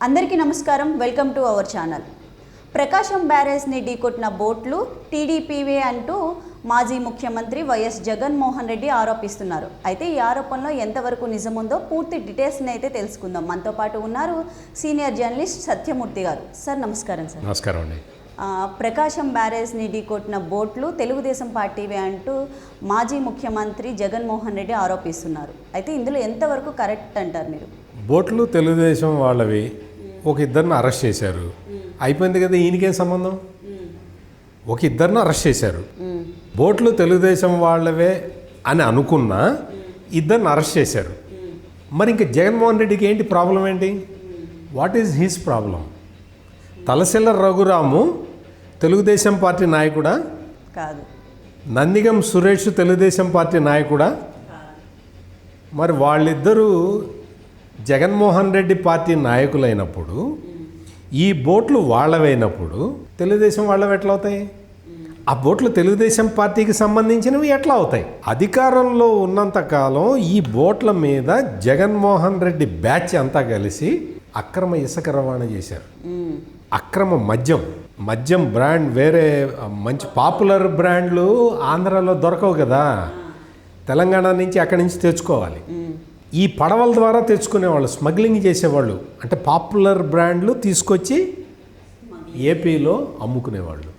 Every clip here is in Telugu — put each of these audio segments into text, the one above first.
అందరికీ నమస్కారం. Welcome to our channel. Prakasam బ్యారేజ్ని ఢీకొట్టిన బోట్లు టీడీపీవే అంటూ మాజీ ముఖ్యమంత్రి వైఎస్ జగన్మోహన్ రెడ్డి ఆరోపిస్తున్నారు. అయితే ఈ ఆరోపణలో ఎంతవరకు నిజముందో పూర్తి డీటెయిల్స్ని అయితే తెలుసుకుందాం. మనతో పాటు ఉన్నారు సీనియర్ జర్నలిస్ట్ సత్యమూర్తి గారు. సార్ నమస్కారం. సార్ నమస్కారం అండి. ప్రకాశం బ్యారేజ్ని ఢీకొట్టిన బోట్లు తెలుగుదేశం పార్టీవే అంటూ మాజీ ముఖ్యమంత్రి జగన్మోహన్ రెడ్డి ఆరోపిస్తున్నారు. అయితే ఇందులో ఎంతవరకు కరెక్ట్ అంటారు మీరు? బోట్లు తెలుగుదేశం వాళ్ళవి, ఒక ఇద్దరిని అరెస్ట్ చేశారు, అయిపోయింది కదా. ఈయనకేం సంబంధం? ఒక ఇద్దరిని అరెస్ట్ చేశారు, బోట్లు తెలుగుదేశం వాళ్ళవే అని అనుకున్నా ఇద్దరిని అరెస్ట్ చేశారు. మరి ఇంకా జగన్మోహన్ రెడ్డికి ఏంటి ప్రాబ్లం? ఏంటి? What is his problem? తలసిల్ల Raghuram Telugu Desam party నాయకుడా? కాదు. నందిగం సురేష్ తెలుగుదేశం పార్టీ నాయకుడా? మరి వాళ్ళిద్దరూ జగన్మోహన్ రెడ్డి పార్టీ నాయకులైనప్పుడు, ఈ బోట్లు వాళ్ళవైనప్పుడు తెలుగుదేశం వాళ్ళవి ఎట్లా అవుతాయి? ఆ బోట్లు తెలుగుదేశం పార్టీకి సంబంధించినవి ఎట్లా అవుతాయి? అధికారంలో ఉన్నంతకాలం ఈ బోట్ల మీద జగన్మోహన్ రెడ్డి బ్యాచ్ అంతా కలిసి అక్రమ ఇసుక రవాణా చేశారు. అక్రమ మద్యం బ్రాండ్, వేరే మంచి పాపులర్ బ్రాండ్లు ఆంధ్రాలో దొరకవు కదా, తెలంగాణ నుంచి అక్కడి నుంచి తెచ్చుకోవాలి. ఈ పడవల ద్వారా తెచ్చుకునేవాళ్ళు, స్మగ్లింగ్ చేసేవాళ్ళు. అంటే పాపులర్ బ్రాండ్లు తీసుకొచ్చి ఏపీలో అమ్ముకునేవాళ్ళు.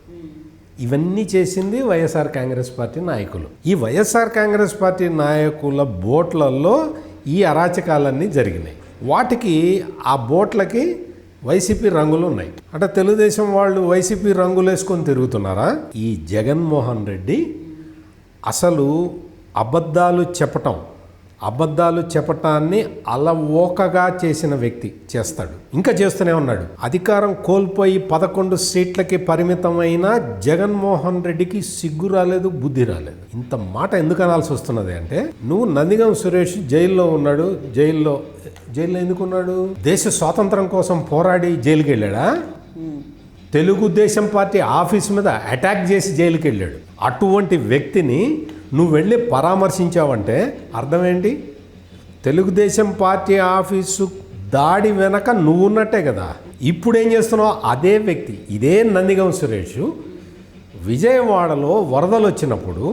ఇవన్నీ చేసింది వైఎస్ఆర్ కాంగ్రెస్ పార్టీ నాయకులు. ఈ వైఎస్ఆర్ కాంగ్రెస్ పార్టీ నాయకుల బోట్లలో ఈ అరాచకాలన్నీ జరిగినాయి. వాటికి, ఆ బోట్లకి వైసీపీ రంగులు ఉన్నాయి. అంటే తెలుగుదేశం వాళ్ళు వైసీపీ రంగులు వేసుకొని తిరుగుతున్నారా? ఈ జగన్మోహన్ రెడ్డి అసలు అబద్ధాలు చెప్పటాన్ని అలవోకగా చేసిన వ్యక్తి. చేస్తాడు, ఇంకా చేస్తూనే ఉన్నాడు. అధికారం కోల్పోయి 11 సీట్లకి పరిమితమైన జగన్మోహన్ రెడ్డికి సిగ్గు రాలేదు, బుద్ధి రాలేదు. ఇంత మాట ఎందుకు అనాల్సి వస్తున్నది అంటే, నువ్వు నందిగం సురేష్ జైల్లో ఉన్నాడు. జైల్లో ఎందుకున్నాడు? దేశ స్వాతంత్రం కోసం పోరాడి జైలుకి వెళ్ళాడా? తెలుగుదేశం పార్టీ ఆఫీస్ మీద అటాక్ చేసి జైలుకి వెళ్ళాడు. అటువంటి వ్యక్తిని నువ్వు వెళ్ళి పరామర్శించావంటే అర్థం ఏంటి? తెలుగుదేశం పార్టీ ఆఫీసు దాడి వెనక నువ్వు ఉన్నట్టే కదా. ఇప్పుడు ఏం చేస్తున్నావు? అదే వ్యక్తి, ఇదే నందిగం సురేష్ విజయవాడలో వరదలు వచ్చినప్పుడు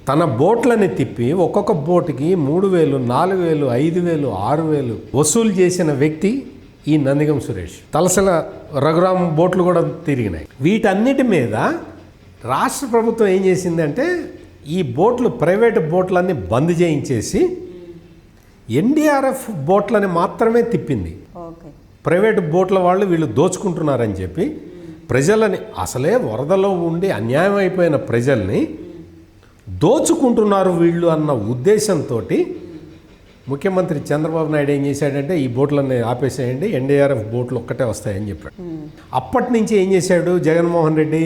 తన బోట్లని తిప్పి ఒక్కొక్క బోటుకి 3,000, 4,000, 5,000, 6,000 వసూలు చేసిన వ్యక్తి ఈ నందిగం సురేష్. తలసల రఘురామ్ బోట్లు కూడా తిరిగినాయి. వీటన్నిటి మీద రాష్ట్ర ప్రభుత్వం ఏం చేసిందంటే, ఈ బోట్లు, ప్రైవేటు బోట్లన్నీ బంద్ చేయించేసి ఎన్డీఆర్ఎఫ్ బోట్లని మాత్రమే తిప్పింది. ప్రైవేటు బోట్ల వాళ్ళు వీళ్ళు దోచుకుంటున్నారని చెప్పి ప్రజలని, అసలే వరదలో ఉండి అన్యాయం అయిపోయిన ప్రజల్ని దోచుకుంటున్నారు వీళ్ళు అన్న ఉద్దేశంతో ముఖ్యమంత్రి చంద్రబాబు నాయుడు ఏం చేశాడంటే, ఈ బోట్లన్నీ ఆపేసేయండి, ఎన్డీఆర్ఎఫ్ బోట్లు ఒక్కటే వస్తాయని చెప్పాడు. అప్పటి నుంచి ఏం చేశాడు జగన్మోహన్ రెడ్డి?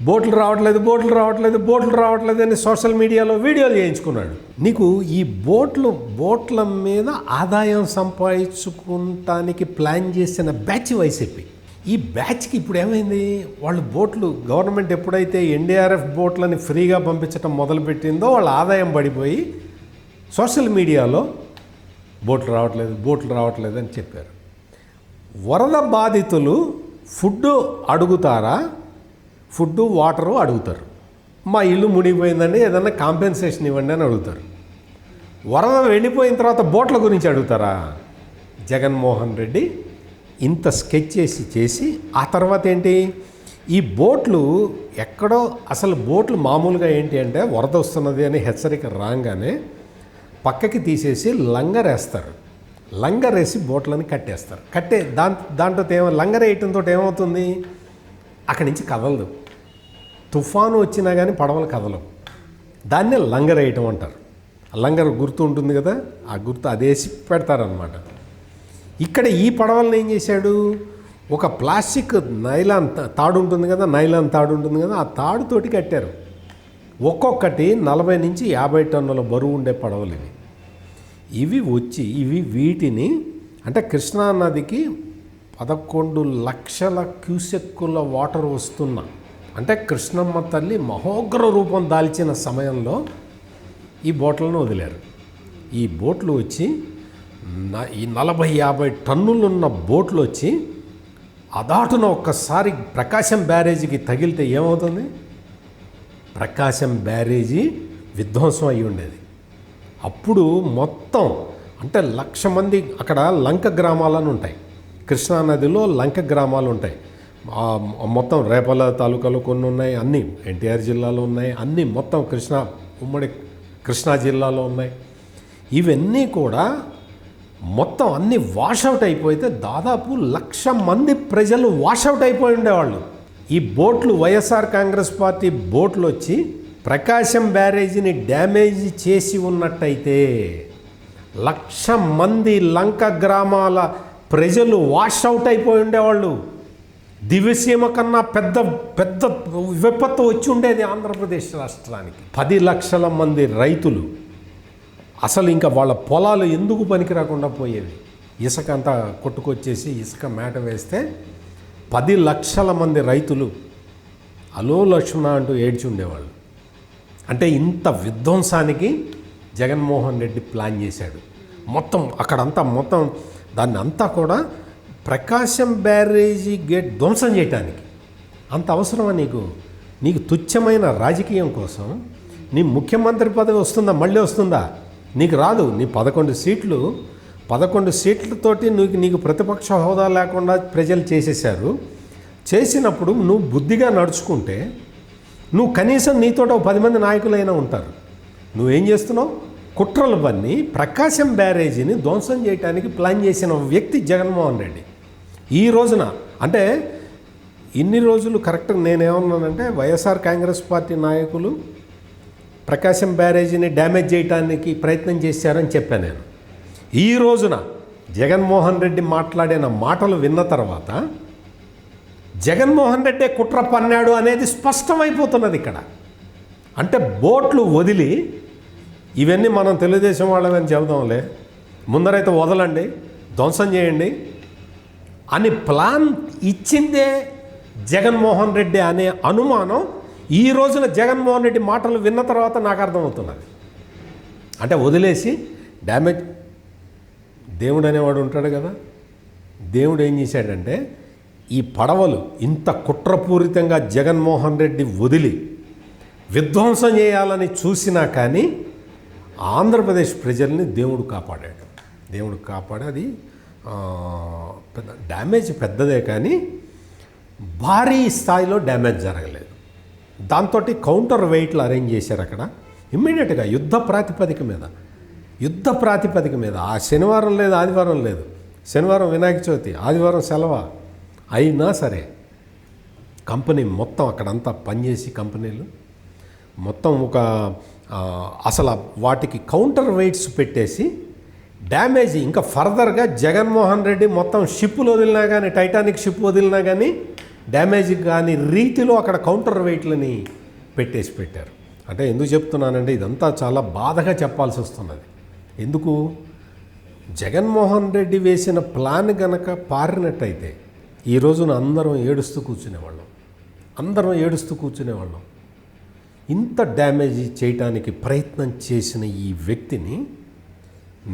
బోట్లు రావట్లేదు అని సోషల్ మీడియాలో వీడియోలు చేయించుకున్నాడు. నీకు ఈ బోట్ల మీద ఆదాయం సంపాదించుకుంటానికి ప్లాన్ చేసిన బ్యాచ్ వైసీపీ. ఈ బ్యాచ్కి ఇప్పుడు ఏమైంది? వాళ్ళు బోట్లు, గవర్నమెంట్ ఎప్పుడైతే ఎన్డీఆర్ఎఫ్ బోట్లని ఫ్రీగా పంపించడం మొదలుపెట్టిందో వాళ్ళ ఆదాయం పడిపోయి సోషల్ మీడియాలో బోట్లు రావట్లేదు అని చెప్పారు. వరద బాధితులు ఫుడ్ అడుగుతారా? ఫుడ్డు, వాటరు అడుగుతారు. మా ఇల్లు మునిగిపోయిందండి, ఏదన్నా కాంపెన్సేషన్ ఇవ్వండి అని అడుగుతారు. వరద వెళ్ళిపోయిన తర్వాత బోట్ల గురించి అడుగుతారా? జగన్మోహన్ రెడ్డి ఇంత స్కెచ్ చేసి ఆ తర్వాత ఏంటి? ఈ బోట్లు ఎక్కడో, అసలు బోట్లు మామూలుగా ఏంటి అంటే, వరద వస్తున్నది అని హెచ్చరిక రాగానే పక్కకి తీసేసి లంగరేస్తారు. లంగరేసి బోట్లని కట్టేస్తారు. దాంట్లో లంగర్ వేయటంతో ఏమవుతుంది? అక్కడి నుంచి కదలదు. తుఫాను వచ్చినా కానీ పడవలు కదలవు. దాన్నే లంగర్ వేయటం అంటారు. లంగర్ గుర్తు ఉంటుంది కదా, ఆ గుర్తు అదేసి పెడతారనమాట. ఇక్కడ ఈ పడవలను ఏం చేశాడు? ఒక ప్లాస్టిక్ నైలాన్ తాడు ఉంటుంది కదా, ఆ తాడుతోటి కట్టారు. ఒక్కొక్కటి 40 నుంచి 50 టన్నుల బరువు ఉండే పడవలు ఇవి వచ్చి వీటిని, అంటే కృష్ణానదికి 11 లక్షల క్యూసెక్కుల వాటర్ వస్తున్నా, అంటే కృష్ణమ్మ తల్లి మహోగ్ర రూపం దాల్చిన సమయంలో ఈ బోట్లను వదిలారు. ఈ బోట్లు వచ్చి ఈ 40-50 టన్నులున్న బోట్లు వచ్చి అదాటున ఒక్కసారి ప్రకాశం బ్యారేజీకి తగిలితే ఏమవుతుంది? ప్రకాశం బ్యారేజీ విధ్వంసం అయి ఉండేది. అప్పుడు మొత్తం అంటే 1,00,000 మంది అక్కడ లంక గ్రామాలను ఉంటాయి. కృష్ణానదిలో లంక గ్రామాలు ఉంటాయి. మొత్తం రేపల తాలూకాలో కొన్ని ఉన్నాయి, అన్నీ ఎన్టీఆర్ జిల్లాలో ఉన్నాయి, అన్నీ మొత్తం ఉమ్మడి కృష్ణా జిల్లాలో ఉన్నాయి. ఇవన్నీ కూడా మొత్తం అన్నీ వాషౌట్ అయిపోతే దాదాపు 1,00,000 మంది ప్రజలు వాషౌట్ అయిపోయి ఉండేవాళ్ళు. ఈ బోట్లు వైఎస్ఆర్ కాంగ్రెస్ పార్టీ బోట్లు వచ్చి ప్రకాశం బ్యారేజీని డ్యామేజ్ చేసి ఉన్నట్టయితే 1,00,000 మంది లంక గ్రామాల ప్రజలు వాషౌట్ అయిపోయి ఉండేవాళ్ళు. దివ్యసీమ కన్నా పెద్ద పెద్ద విపత్తు వచ్చి ఉండేది ఆంధ్రప్రదేశ్ రాష్ట్రానికి. 10 లక్షల మంది రైతులు అసలు ఇంకా వాళ్ళ పొలాలు ఎందుకు పనికి రాకుండా పోయేవి. ఇసుక అంతా కొట్టుకొచ్చేసి ఇసుక మేట వేస్తే 10 లక్షల మంది రైతులు అలో లక్ష్మణ అంటూ ఏడ్చి ఉండేవాళ్ళు. అంటే ఇంత విధ్వంసానికి జగన్మోహన్ రెడ్డి ప్లాన్ చేశాడు. మొత్తం అక్కడంతా మొత్తం దాన్ని అంతా కూడా ప్రకాశం బ్యారేజీ గేట్ ధ్వంసం చేయటానికి అంత అవసరమా నీకు? నీకు తుచ్చమైన రాజకీయం కోసం నీ ముఖ్యమంత్రి పదవి వస్తుందా? మళ్ళీ వస్తుందా? నీకు రాదు. నీ 11 సీట్లతోటి నీకు ప్రతిపక్ష హోదా లేకుండా ప్రజలు చేసేశారు. చేసినప్పుడు నువ్వు బుద్ధిగా నడుచుకుంటే నువ్వు కనీసం నీతో 10 మంది నాయకులైనా ఉంటారు. నువ్వేం చేస్తున్నావు? కుట్రలు పన్ని ప్రకాశం బ్యారేజీని ధ్వంసం చేయడానికి ప్లాన్ చేసిన వ్యక్తి జగన్మోహన్ రెడ్డి. ఈ రోజున అంటే ఇన్ని రోజులు కరెక్ట్గా నేనేమన్నానంటే వైఎస్ఆర్ కాంగ్రెస్ పార్టీ నాయకులు ప్రకాశం బ్యారేజీని డ్యామేజ్ చేయడానికి ప్రయత్నం చేశారని చెప్పాను నేను. ఈ రోజున జగన్మోహన్ రెడ్డి మాట్లాడిన మాటలు విన్న తర్వాత జగన్మోహన్ రెడ్డే కుట్ర పన్నాడు అనేది స్పష్టమైపోతున్నది ఇక్కడ. అంటే బోట్లు వదిలి ఇవన్నీ మనం తెలుగుదేశం వాళ్ళమని చెబుదాంలే, ముందరైతే వదలండి, ధ్వంసం చేయండి అని ప్లాన్ ఇచ్చిందే జగన్మోహన్ రెడ్డి అనే అనుమానం ఈ రోజున జగన్మోహన్ రెడ్డి మాటలు విన్న తర్వాత నాకు అర్థమవుతున్నది. అంటే వదిలేసి డ్యామేజ్ దేవుడు అనేవాడు ఉంటాడు కదా, దేవుడు ఏం చేశాడంటే ఈ పడవలు ఇంత కుట్రపూరితంగా జగన్మోహన్ రెడ్డి వదిలి విధ్వంసం చేయాలని చూసినా కానీ ఆంధ్రప్రదేశ్ ప్రజల్ని దేవుడు కాపాడాడు. దేవుడు కాపాడి అది డ్యామేజ్ పెద్దదే కానీ భారీ స్థాయిలో డ్యామేజ్ జరగలేదు. దాంతో కౌంటర్ వెయిట్లు అరేంజ్ చేశారు అక్కడ ఇమ్మీడియట్గా యుద్ధ ప్రాతిపదిక మీద. ఆ శనివారం లేదు, ఆదివారం లేదు, శనివారం వినాయక చవితి, ఆదివారం సెలవు అయినా సరే కంపెనీ మొత్తం అక్కడంతా పనిచేసి కంపెనీలు మొత్తం అసలు వాటికి కౌంటర్ వెయిట్స్ పెట్టేసి డ్యామేజ్ ఇంకా ఫర్దర్గా జగన్మోహన్ రెడ్డి మొత్తం షిప్పులు వదిలినా కానీ, టైటానిక్ షిప్ వదిలినా కానీ డ్యామేజ్ కానీ రీతిలో అక్కడ కౌంటర్ వెయిట్లని పెట్టారు. అంటే ఎందుకు చెప్తున్నానంటే ఇదంతా చాలా బాధగా చెప్పాల్సి వస్తున్నది. ఎందుకు? జగన్మోహన్ రెడ్డి వేసిన ప్లాన్ గనక పారినట్టయితే ఈ రోజున అందరం ఏడుస్తూ కూర్చునేవాళ్ళం. ఇంత డ్యామేజ్ చేయటానికి ప్రయత్నం చేసిన ఈ వ్యక్తిని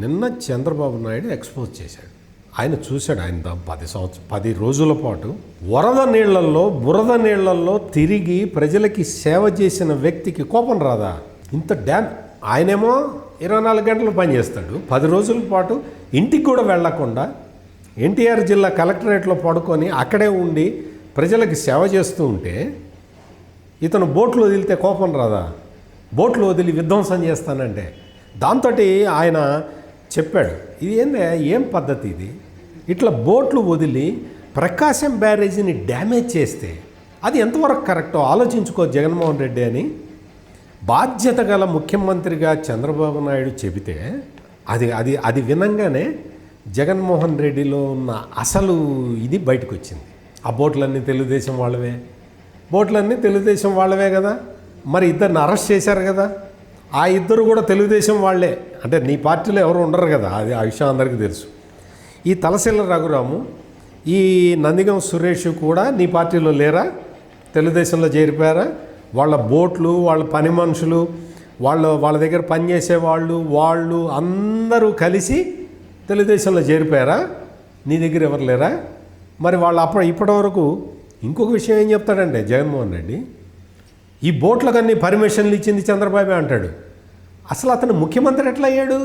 నిన్న చంద్రబాబు నాయుడు ఎక్స్పోజ్ చేశాడు. ఆయన చూశాడు. ఆయన 10 రోజుల పాటు బురద నీళ్లల్లో తిరిగి ప్రజలకి సేవ చేసిన వ్యక్తికి కోపం రాదా? ఇంత ఆయనేమో 24 గంటలు పనిచేస్తాడు. 10 రోజుల పాటు ఇంటికి కూడా వెళ్లకుండా ఎన్టీఆర్ జిల్లా కలెక్టరేట్లో పడుకొని అక్కడే ఉండి ప్రజలకి సేవ చేస్తూ ఉంటే ఇతను బోట్లు వదిలితే కోపం రాదా? బోట్లు వదిలి విధ్వంసం చేస్తానంటే దాంతో ఆయన చెప్పాడు, ఇది ఏం పద్ధతి ఇది? ఇట్లా బోట్లు వదిలి ప్రకాశం బ్యారేజీని డ్యామేజ్ చేస్తే అది ఎంతవరకు కరెక్టో ఆలోచించుకో జగన్మోహన్ రెడ్డి అని బాధ్యత గల ముఖ్యమంత్రిగా చంద్రబాబు నాయుడు చెబితే అది వినంగానే జగన్మోహన్ రెడ్డిలో ఉన్న అసలు ఇది బయటకు వచ్చింది. ఆ బోట్లన్నీ తెలుగుదేశం వాళ్ళవే కదా. మరి ఇద్దరిని అరెస్ట్ చేశారు కదా, ఆ ఇద్దరు కూడా తెలుగుదేశం వాళ్ళే. అంటే నీ పార్టీలో ఎవరు ఉండరు కదా, అది ఆ విషయం అందరికీ తెలుసు. ఈ తలసిల్ల రఘురాము, ఈ నందిగం సురేష్ కూడా నీ పార్టీలో లేరా? తెలుగుదేశంలో చేరిపోయారా? వాళ్ళ బోట్లు, వాళ్ళ పని మనుషులు, వాళ్ళ దగ్గర పనిచేసే వాళ్ళు అందరూ కలిసి తెలుగుదేశంలో చేరిపోయారా? నీ దగ్గర ఎవరు లేరా? మరి వాళ్ళు ఇప్పటివరకు ఇంకొక విషయం ఏం చెప్తాడంటే జగన్మోహన్ రెడ్డి, ఈ బోట్లకన్నీ పర్మిషన్లు ఇచ్చింది చంద్రబాబు అంటాడు. అసలు అతను ముఖ్యమంత్రి ఎట్లా అయ్యాడు?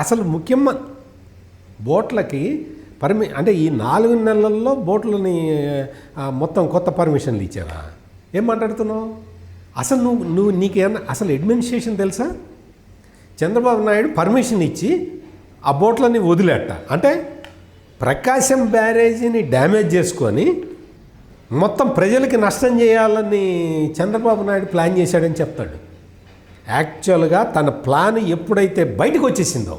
అసలు బోట్లకి అంటే ఈ 4 నెలల్లో బోట్లని మొత్తం కొత్త పర్మిషన్లు ఇచ్చారా? ఏం మాట్లాడుతున్నావు? అసలు నీకేమన్నా అసలు అడ్మినిస్ట్రేషన్ తెలుసా? చంద్రబాబు నాయుడు పర్మిషన్ ఇచ్చి ఆ బోట్లని వదిలేట అంటే ప్రకాశం బ్యారేజీని డ్యామేజ్ చేసుకొని మొత్తం ప్రజలకి నష్టం చేయాలని చంద్రబాబు నాయుడు ప్లాన్ చేశాడని చెప్తాడు. యాక్చువల్గా తన ప్లాన్ ఎప్పుడైతే బయటకు వచ్చేసిందో,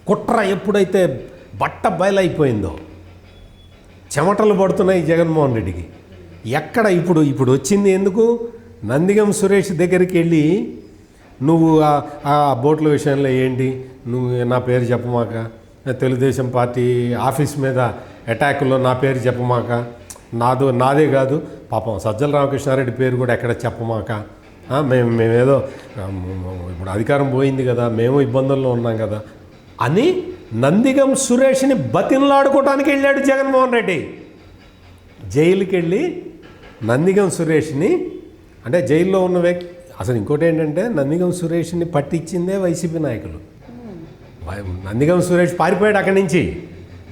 కుట్ర ఎప్పుడైతే బట్ట బయలైపోయిందో, చెమటలు పడుతున్నాయి జగన్మోహన్ రెడ్డికి. ఎక్కడ ఇప్పుడు వచ్చింది ఎందుకు? నందిగం సురేష్ దగ్గరికి వెళ్ళి నువ్వు ఆ బోట్ల విషయంలో ఏంటి, నువ్వు నా పేరు చెప్పమాక, తెలుగుదేశం పార్టీ ఆఫీస్ మీద అటాకుల్లో నా పేరు చెప్పమాక, నాదే కాదు పాపం సజ్జల రామకృష్ణారెడ్డి పేరు కూడా ఎక్కడ చెప్పమాక, మేమేదో ఇప్పుడు అధికారం పోయింది కదా, మేము ఇబ్బందుల్లో ఉన్నాం కదా అని నందిగం సురేష్ని బతిమలాడుకోవడానికి వెళ్ళాడు జగన్మోహన్ రెడ్డి. జైలుకి వెళ్ళి నందిగం సురేష్ని, అంటే జైల్లో ఉన్న వ్యక్తి, అసలు ఇంకోటి ఏంటంటే నందిగం సురేష్ని పట్టించిందే వైసీపీ నాయకులు. నందిగం సురేష్ పారిపోయాడు అక్కడి నుంచి,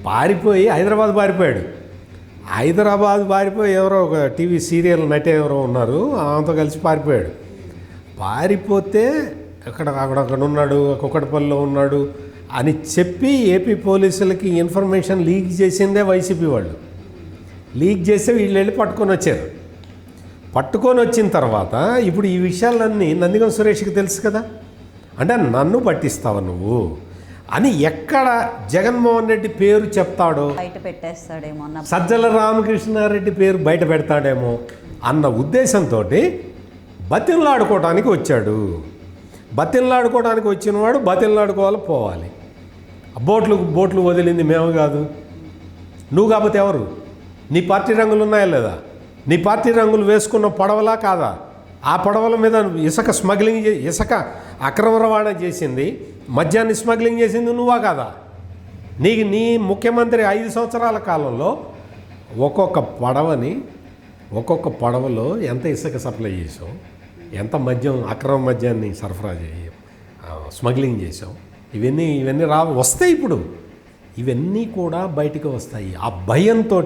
పారిపోయి హైదరాబాద్ పారిపోయి ఎవరో ఒక టీవీ సీరియల్ నటి ఎవరో ఉన్నారు, ఆమెతో కలిసి పారిపోతే అక్కడ ఉన్నాడు, కుక్కడపల్లిలో ఉన్నాడు అని చెప్పి ఏపీ పోలీసులకి ఇన్ఫర్మేషన్ లీక్ చేసిందే వైసీపీ వాళ్ళు. లీక్ చేస్తే వీళ్ళు వెళ్ళి పట్టుకొని వచ్చిన తర్వాత ఇప్పుడు ఈ విషయాలన్నీ నందిగం సురేష్కి తెలుసు కదా. అంటే నన్ను పట్టిస్తావా నువ్వు అని ఎక్కడ జగన్మోహన్ రెడ్డి పేరు చెప్తాడో, బయట పెట్టేస్తాడేమో, సజ్జల రామకృష్ణారెడ్డి పేరు బయట పెడతాడేమో అన్న ఉద్దేశంతో బతిమలాడుకోవడానికి వచ్చాడు. బతిమలాడుకోవడానికి వచ్చినవాడు బతిమలాడుకోవాలి, పోవాలి. బోట్లు వదిలింది మేము కాదు, నువ్వు కాకపోతే ఎవరు? నీ పార్టీ రంగులు ఉన్నాయా లేదా? నీ పార్టీ రంగులు వేసుకున్న పడవలా కాదా? ఆ పడవల మీద ఇసుక అక్రమ రవాణా చేసింది, మద్యాన్ని స్మగ్లింగ్ చేసింది నువ్వా కాదా? నీ ముఖ్యమంత్రి 5 సంవత్సరాల కాలంలో ఒక్కొక్క పడవలో ఎంత ఇసుక సప్లై చేసావు, ఎంత అక్రమ మద్యాన్ని సరఫరా స్మగ్లింగ్ చేసావు, ఇవన్నీ వస్తాయి. ఇప్పుడు ఇవన్నీ కూడా బయటకు వస్తాయి. ఆ భయంతో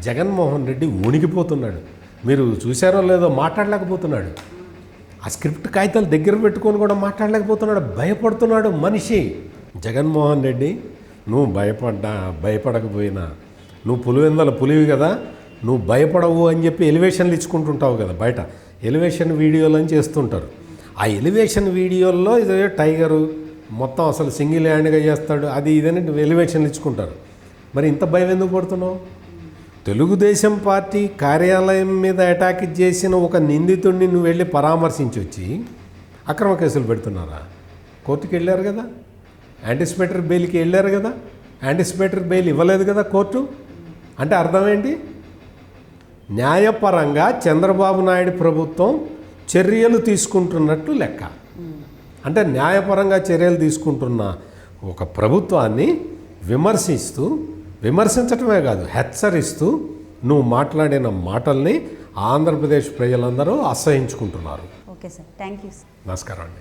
జగన్మోహన్ రెడ్డి వణికిపోతున్నాడు. మీరు చూసారో లేదో, మాట్లాడలేకపోతున్నాడు. ఆ స్క్రిప్ట్ కాగితాలు దగ్గర పెట్టుకొని కూడా మాట్లాడలేకపోతున్నాడు, భయపడుతున్నాడు మనిషి. జగన్మోహన్ రెడ్డి, నువ్వు భయపడకపోయినా, నువ్వు పులివి కదా, నువ్వు భయపడవు అని చెప్పి ఎలివేషన్లు ఇచ్చుకుంటుంటావు కదా, బయట ఎలివేషన్ వీడియోలు అని చేస్తుంటారు. ఆ ఎలివేషన్ వీడియోల్లో ఇదే టైగరు మొత్తం అసలు సింగిల్ హ్యాండ్గా చేస్తాడు, అది ఇదని ఎలివేషన్లు ఇచ్చుకుంటారు. మరి ఇంత భయం ఎందుకు పడుతున్నావు? తెలుగుదేశం పార్టీ కార్యాలయం మీద అటాక్ చేసిన ఒక నిందితుడిని నువ్వు వెళ్ళి పరామర్శించి వచ్చి అక్రమ కేసులు పెడుతున్నారా? కోర్టుకి వెళ్ళారు కదా, యాంటిసిపేటరీ బెయిల్కి వెళ్ళారు కదా, యాంటిసిపేటరీ బెయిల్ ఇవ్వలేదు కదా కోర్టు. అంటే అర్థం ఏంటి? న్యాయపరంగా చంద్రబాబు నాయుడు ప్రభుత్వం చర్యలు తీసుకుంటున్నట్టు లెక్క. అంటే న్యాయపరంగా చర్యలు తీసుకుంటున్న ఒక ప్రభుత్వాన్ని విమర్శించటమే కాదు, హెచ్చరిస్తూ నువ్వు మాట్లాడిన మాటల్ని ఆంధ్రప్రదేశ్ ప్రజలందరూ అసహించుకుంటున్నారు. Okay sir, thank you. నమస్కారం అండి.